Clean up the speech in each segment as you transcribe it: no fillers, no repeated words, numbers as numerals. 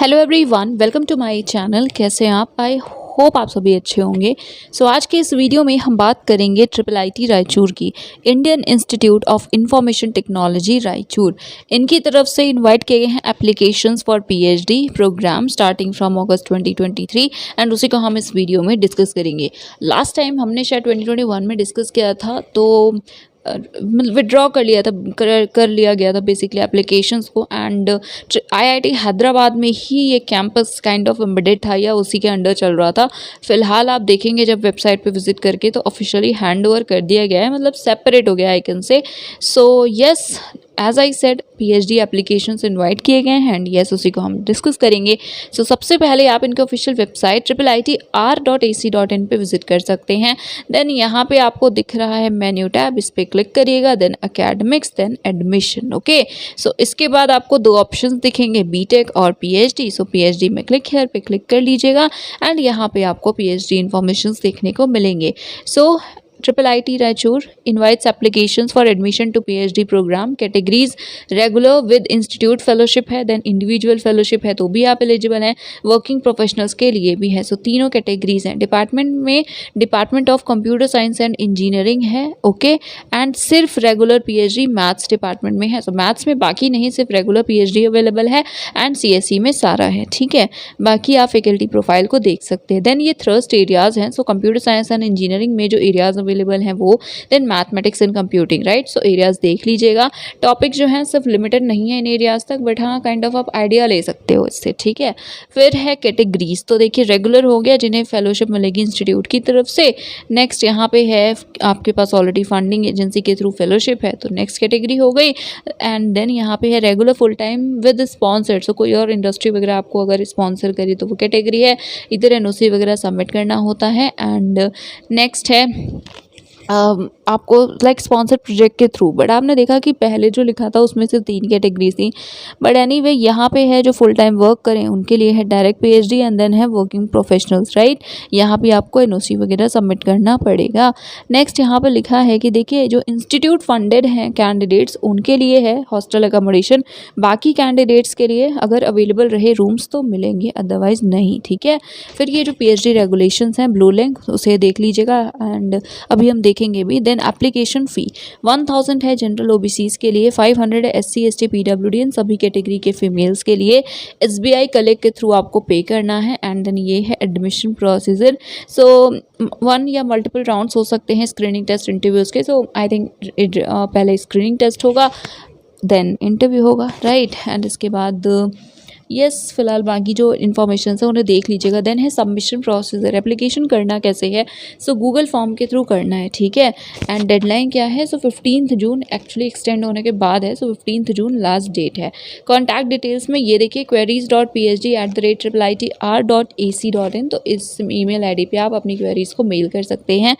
Hello everyone, welcome to my channel. कैसे हैं आप? आई होप आप सभी अच्छे होंगे। आज के इस वीडियो में हम बात करेंगे IIIT रायचूर की, Indian institute of information technology Raichur. इनकी तरफ से इनवाइट किए गए हैं applications for PhD program starting from August 2023 and उसी को हम इस वीडियो में डिस्कस करेंगे। लास्ट टाइम हमने शायद 2021 में डिस्कस किया था, तो विड्रॉ कर लिया गया था बेसिकली एप्लीकेशंस को। एंड आईआईटी हैदराबाद में ही ये कैंपस काइंड ऑफ एम्बेडेड था या उसी के अंडर चल रहा था। फिलहाल आप देखेंगे जब वेबसाइट पे विजिट करके तो ऑफिशियली हैंड ओवर कर दिया गया है, मतलब सेपरेट हो गया है I can say. So yes, as I said, PhD applications invite किए गए हैं एंड यस उसी को हम डिस्कस करेंगे। सबसे पहले आप इनके ऑफिशियल वेबसाइट IIITR.ac.in पे विजिट कर सकते हैं। देन यहाँ पे आपको दिख रहा है मेन्यू टैब, इस पर क्लिक करिएगा। Then academics, then admission. Okay, इसके बाद आपको दो ऑप्शंस दिखेंगे, बीटेक और पीएचडी। पीएचडी में क्लिक हेयर पे क्लिक कर लीजिएगा एंड यहाँ पे आपको पीएचडी इन्फॉर्मेशन देखने को मिलेंगे। IIIT Raichur invites applications for admission to PhD program. Categories regular with institute fellowship है, then individual fellowship है तो भी आप एलिजिबल हैं। वर्किंग प्रोफेशनल्स के लिए भी है। तीनों कैटेगरीज हैं। डिपार्टमेंट में department of computer science and engineering है, ओके। एंड सिर्फ रेगुलर पीएचडी मैथ्स डिपार्टमेंट में है। मैथ्स में बाकी नहीं, सिर्फ रेगुलर पीएचडी अवेलेबल है एंड सीएसई में सारा है, ठीक है। बाकी आप फैकल्टी प्रोफाइल को देख सकते हैं। देन ये थ्रस्ट एरियाज हैं। कंप्यूटर साइंस एंड इंजीनियरिंग में जो एरियाज अवेलेबल हैं वो, then mathematics and computing, right. Areas देख लीजिएगा। टॉपिक जो है सिर्फ लिमिटेड नहीं है इन एरियाज तक, बट हाँ काइंड ऑफ आप आइडिया ले सकते हो इससे, ठीक है। फिर है कैटेगरीज। तो देखिए रेगुलर हो गया जिन्हें फेलोशिप मिलेगी इंस्टीट्यूट की तरफ से। नेक्स्ट यहाँ पे है आपके पास ऑलरेडी फंडिंग एजेंसी के थ्रू फेलोशिप है, तो नेक्स्ट कैटेगरी हो गई। एंड देन यहाँ पे है regular full time with sponsored. कोई और इंडस्ट्री वगैरह आपको अगर स्पॉन्सर करे तो वो कैटेगरी है। इधर एनओसी वगैरह सबमिट करना होता है। एंड नेक्स्ट है आपको लाइक स्पॉन्सर प्रोजेक्ट के थ्रू, बट आपने देखा कि पहले जो लिखा था उसमें से 3 कैटेगरीज थी। बट एनीवे यहाँ पे है जो फुल टाइम वर्क करें उनके लिए है डायरेक्ट पीएचडी एंड देन है वर्किंग प्रोफेशनल्स, राइट। यहाँ पे आपको एनओसी वगैरह सबमिट करना पड़ेगा। नेक्स्ट यहाँ पे लिखा है कि देखिए जो इंस्टीट्यूट फंडेड हैं कैंडिडेट्स उनके लिए है हॉस्टल एकोमोडेशन। बाकी कैंडिडेट्स के लिए अगर अवेलेबल रहे रूम्स तो मिलेंगे, अदरवाइज नहीं, ठीक है। फिर ये जो पीएचडी रेगुलेशंस हैं ब्लू लिंक, उसे देख लीजिएगा एंड अभी हम देखेंगे भी। देन एप्लीकेशन फ़ी 1000 है जनरल ओबीसीज के लिए, 500 है एससी एसटी पीडब्ल्यूडी एंड सभी कैटेगरी के फीमेल्स के लिए। एसबीआई कलेक्ट के थ्रू आपको पे करना है। एंड देन ये है एडमिशन प्रोसीजर। 1 या मल्टीपल राउंड्स हो सकते हैं स्क्रीनिंग टेस्ट इंटरव्यूज़ के। आई थिंक पहले स्क्रीनिंग टेस्ट होगा, देन इंटरव्यू होगा, राइट। एंड इसके बाद यस फिलहाल बाकी जो इन्फॉर्मेशन है उन्हें देख लीजिएगा। देन है सबमिशन प्रोसीजर, एप्लीकेशन करना कैसे है। गूगल फॉर्म के थ्रू करना है, ठीक है। एंड डेडलाइन क्या है, 15 जून एक्चुअली एक्सटेंड होने के बाद है। 15 जून लास्ट डेट है। कॉन्टैक्ट डिटेल्स में ये देखिए queries.phd@riitr.ac.in, तो इस ईमेल आईडी पे आप अपनी क्वेरीज को मेल कर सकते हैं।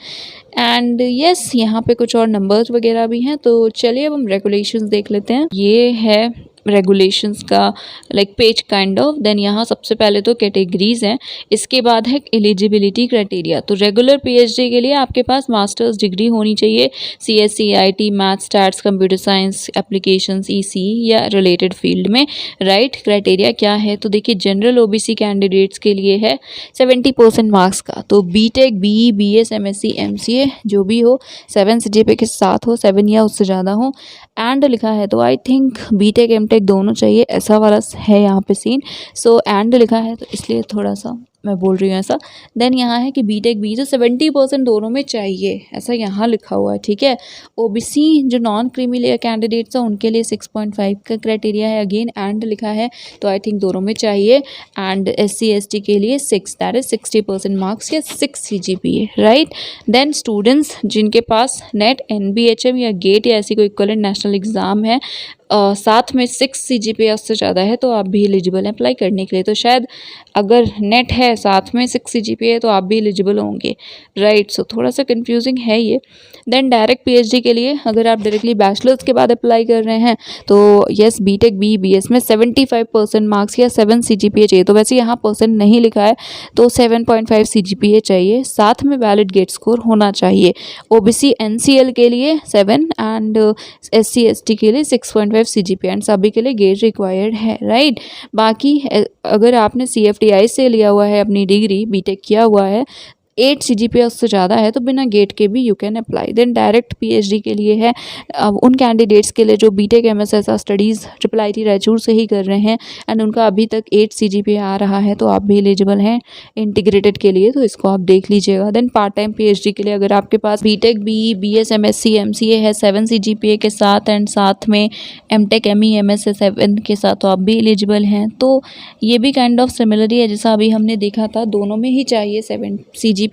एंड यस यहाँ पे कुछ और नंबर्स वगैरह भी हैं। तो चलिए अब हम रेगुलेशंस देख लेते हैं। ये है रेगुलेशंस का like page kind of. Then यहाँ सबसे पहले तो कैटेगरीज हैं, इसके बाद है एलिजिबिलिटी क्राइटेरिया। तो रेगुलर पीएचडी के लिए आपके पास मास्टर्स डिग्री होनी चाहिए, CSC IT maths stats computer science applications EC या रिलेटेड फील्ड में, राइट। क्राइटेरिया क्या है तो देखिए जनरल ओबीसी कैंडिडेट्स के लिए है 70% मार्क्स का। तो BTech BE BS MSc MCA जो भी हो 7 सीजीपीए के साथ हो, 7 या उससे ज़्यादा हो। एंड लिखा है तो आई थिंक बीटेक एमटेक दोनों चाहिए, ऐसा वाला है यहाँ पे सीन। एंड लिखा है तो इसलिए थोड़ा सा मैं बोल रही हूँ ऐसा। देन यहाँ है कि बीटेक बी तो 70% दोनों में चाहिए, ऐसा यहाँ लिखा हुआ है, ठीक है। ओबीसी जो नॉन क्रीमी लेयर कैंडिडेट्स हैं उनके लिए 6.5 का क्राइटेरिया है, अगेन एंड लिखा है तो आई थिंक दोनों में चाहिए। एंड एससी एसटी के लिए 6, दैट इज 60% मार्क्स या 6 सीजीपीए, राइट। देन स्टूडेंट्स जिनके पास नेट एनबीएचएम या गेट या ऐसी कोई इक्विवेलेंट नेशनल एग्ज़ाम है साथ में 6 सीजीपीए उससे ज़्यादा है तो आप भी एलिजिबल हैं अप्लाई करने के लिए। तो शायद अगर नेट है साथ में 6 सीजीपीए तो आप भी एलिजिबल होंगे, राइट। थोड़ा सा कंफ्यूजिंग है ये। देन डायरेक्ट पीएचडी के लिए अगर आप डायरेक्टली बैचलर्स के बाद अप्लाई कर रहे हैं तो यस बीटेक बी बीएस में 75% मार्क्स या 7 सीजीपीए चाहिए। तो वैसे यहाँ परसेंट नहीं लिखा है तो 7.5 सीजीपीए चाहिए, साथ में वैलिड गेट स्कोर होना चाहिए। ओबीसी एनसीएल के लिए 7 एंड एससी एसटी के लिए 6.5 6.5 CGPA एंड सभी के लिए गेट रिक्वायर्ड है, राइट। बाकी अगर आपने CFTI से लिया हुआ है अपनी डिग्री, बीटेक किया हुआ है, 8 CGPA उससे ज़्यादा है तो बिना गेट के भी you can apply. Then direct PhD के लिए है उन कैंडिडेट्स के लिए जो BTech MSS studies IIIT Raichur से ही कर रहे हैं एंड उनका अभी तक 8 CGPA आ रहा है, तो आप भी एलिजिबल हैं इंटीग्रेटेड के लिए, तो इसको आप देख लीजिएगा। देन पार्ट टाइम PhD के लिए अगर आपके पास बीटेक BS MSc MCA है 7 CGPA के साथ एंड साथ में MTech ME MSc 7 के साथ, तो आप भी एलिजिबल हैं। तो ये भी काइंड ऑफ सिमिलर ही है जैसा अभी हमने देखा था, दोनों में ही चाहिए 7 CGPA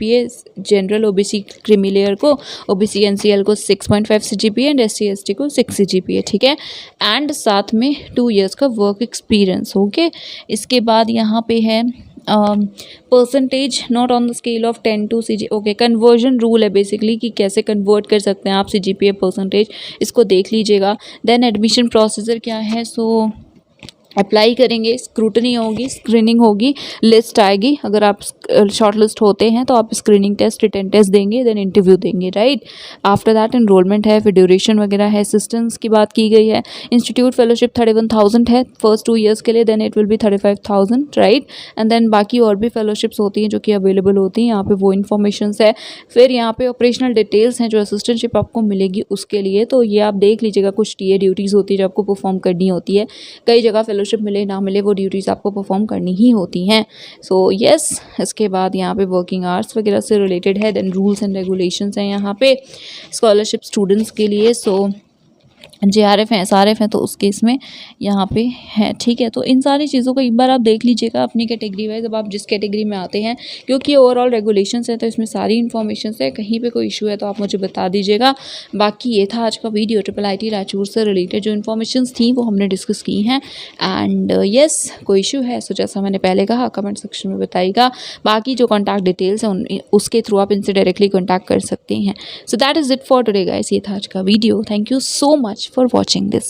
general OBC creamy layer को, OBC NCL को 6.5 CGPA एंड SC ST को 6 CGPA, ठीक है, एंड साथ में 2 years का वर्क एक्सपीरियंस, ओके। इसके बाद यहाँ पे है percentage not on the scale of 10 to CG, okay. Conversion rule है बेसिकली कि कैसे कन्वर्ट कर सकते हैं आप CGPA परसेंटेज, इसको देख लीजिएगा। देन एडमिशन प्रोसीजर क्या है, सो अप्लाई करेंगे, स्क्रूटनी होगी, स्क्रीनिंग होगी, लिस्ट आएगी, अगर आप शॉर्ट लिस्ट होते हैं तो आप स्क्रीनिंग टेस्ट, रिटन टेस्ट देंगे, देन इंटरव्यू देंगे, राइट। आफ्टर दैट एनरोलमेंट है, फिर ड्यूरेशन वगैरह है, असिस्टेंस की बात की गई है। इंस्टीट्यूट फेलोशिप 31,000 है फर्स्ट 2 years के लिए, then it will be 35,000, right. And then बाकी और भी फेलोशिप्स होती हैं जो कि अवेलेबल होती हैं, यहाँ पे वो इन्फॉर्मेशन है। फिर यहाँ पे ऑपरेशनल डिटेल्स हैं जो असिस्टेंटशिप आपको मिलेगी उसके लिए, तो ये आप देख लीजिएगा। कुछ TA ड्यूटीज़ होती है जो आपको परफॉर्म करनी होती है, कई जगह फेलोशिप मिले ना मिले वो ड्यूटीज़ आपको परफॉर्म करनी ही होती हैं। सो यस, इसके बाद यहाँ पे वर्किंग आवर्स वगैरह से रिलेटेड है। देन रूल्स एंड रेगुलेशंस हैं यहाँ पे स्कॉलरशिप स्टूडेंट्स के लिए। सो JRF हैं, SRF हैं, तो उस केस में यहाँ पे है, ठीक है। तो इन सारी चीज़ों को एक बार आप देख लीजिएगा अपनी कैटेगरी वाइज, अब आप जिस कैटेगरी में आते हैं, क्योंकि ओवरऑल रेगुलेशंस है तो इसमें सारी इन्फॉर्मेशन है। कहीं पे कोई इशू है तो आप मुझे बता दीजिएगा। बाकी ये था आज का वीडियो, IIIT रायचूर से रिलेटेड जो इन्फॉर्मेशन थी वो हमने डिस्कस की हैं। एंड यस, कोई इशू है सो जैसा मैंने पहले कहा कमेंट सेक्शन में बताइएगा। बाकी जो कॉन्टैक्ट डिटेल्स हैं उसके थ्रू आप इनसे डायरेक्टली कॉन्टैक्ट कर सकते हैं। So that is it for today guys, ये था आज का video. Thank you so much for watching this.